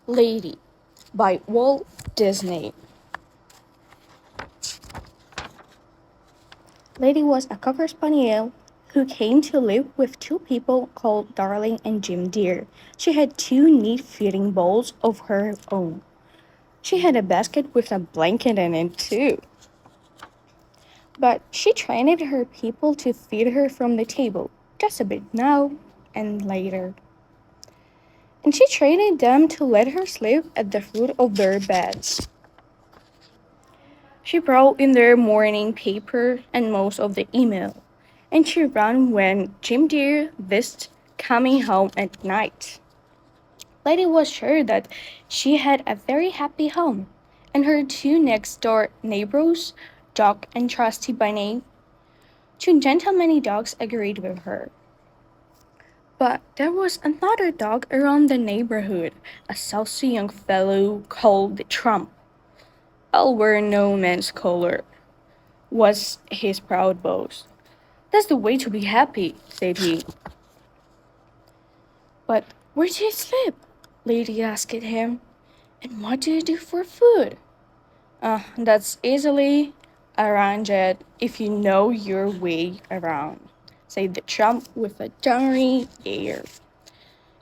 Lady by Walt Disney. Lady was a cocker spaniel who came to live with two people called Darling and Jim Dear. She had two neat feeding bowls of her own. She had a basket with a blanket in it too. But she trained her people to feed her from the table, just a bit now and later. And she trained them to let her sleep at the foot of their beds. She brought in their morning paper and most of the email, and she ran when Jim Dear visited coming home at night. Lady was sure that she had a very happy home, and her two next door neighbors, Doc and Trusty by name, two gentlemanly dogs agreed with her. But there was another dog around the neighborhood, a saucy young fellow called the Tramp. All were no man's color, was his proud boast. That's the way to be happy, said he. But where do you sleep? Lady asked him. And what do you do for food? That's easily arranged if you know your way around, said the Tramp with a journey air.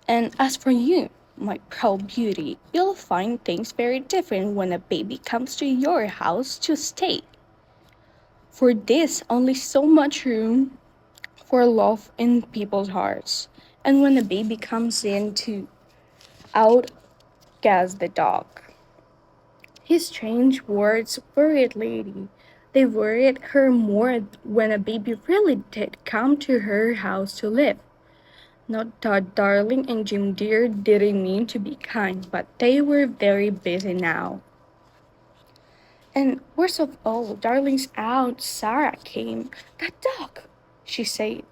And as for you, my proud beauty, you'll find things very different when a baby comes to your house to stay. For this, only so much room for love in people's hearts. And when the baby comes in to out gasp the dog. His strange words worried Lady. They worried her more when a baby really did come to her house to live. Not that Darling and Jim Dear didn't mean to be kind, but they were very busy now. And worst of all, Darling's aunt Sarah came. That dog, she said.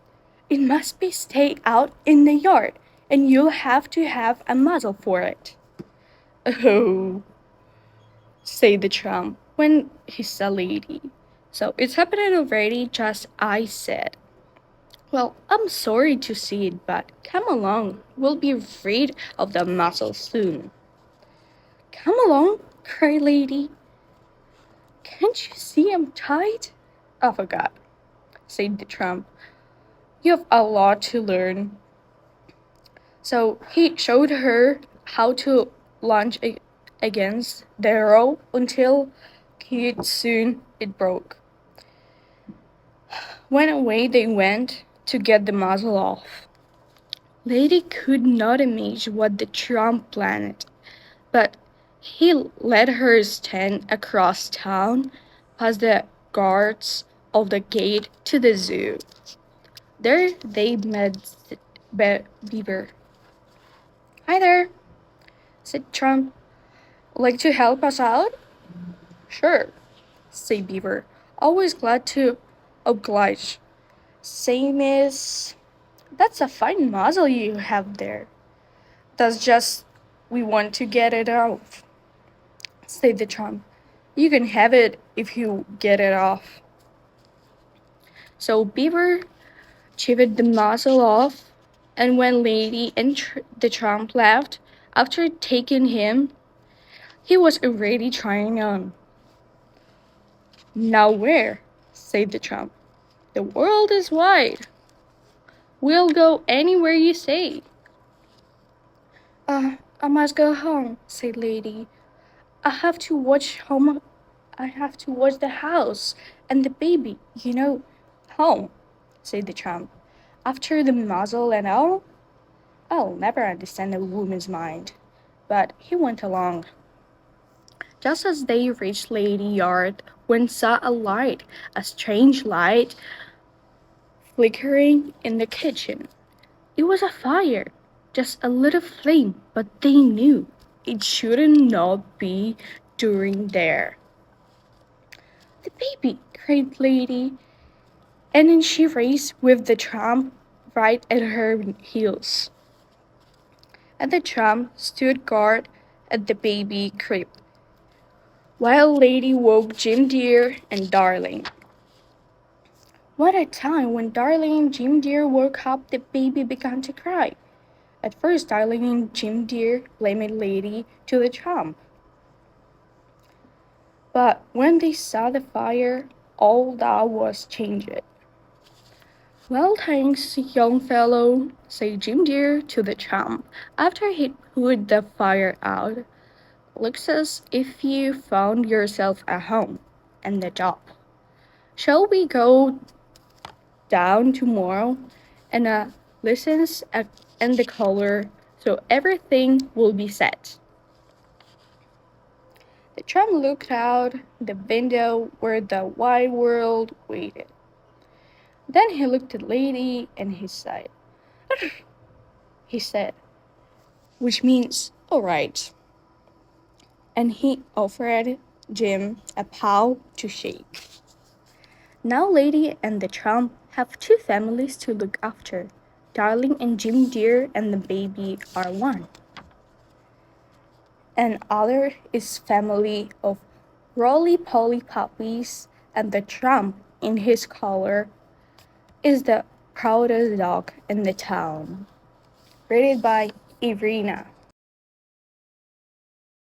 It must be stay out in the yard, and you'll have to have a muzzle for it. Oh, said the Tramp when he saw Lady. So it's happening already, just I said. Well, I'm sorry to see it, but come along. We'll be rid of the muzzle soon. Come along, cried Lady. Can't you see I'm tied? I forgot, said the Tramp. You have a lot to learn. So he showed her how to launch against the rope until soon it broke. When away they went to get the muzzle off. Lady could not imagine what the Tramp planned, but he let her stand across town, past the guards of the gate to the zoo. There they met Beaver. Hi there, said Tramp. Like to help us out? Sure, said Beaver. Always glad to oblige. Same as that's a fine muzzle you have there. That's just we want to get it off, said the Tramp. You can have it if you get it off. So Beaver chipped the muzzle off, and when Lady and the Tramp left, after taking him, he was already trying on. Now where? Said the Tramp. The world is wide. We'll go anywhere you say. I must go home, said Lady. I have to watch the house and the baby, Home, said the Tramp. After the muzzle and all, I'll never understand a woman's mind. But he went along. Just as they reached Lady Yard, when saw a light, a strange light, flickering in the kitchen. It was a fire, just a little flame, but they knew it shouldn't not be during there. The baby, cried Lady, and then she raced with the Tramp right at her heels. And the Tramp stood guard at the baby crib, while Lady woke Jim Dear and Darling. What a time when Darling and Jim Dear woke up, the baby began to cry. at first dialing Jim Deere blaming Lady to the Tramp. But when they saw the fire, all that was changed. Well, thanks, young fellow, said Jim Deere to the Tramp after he'd put the fire out. Looks as if you found yourself at home and a job. Shall we go down tomorrow and listens and the color so everything will be set? The tramp looked out the window where the wide world waited. Then he looked at Lady and he sighed. He said, which means, all right. And he offered Jim a paw to shake. Now Lady and the Tramp have two families to look after. Darling and Jim Deere and the baby are one. And other is family of roly-poly puppies, and the Tramp in his collar is the proudest dog in the town. Rated by Irina.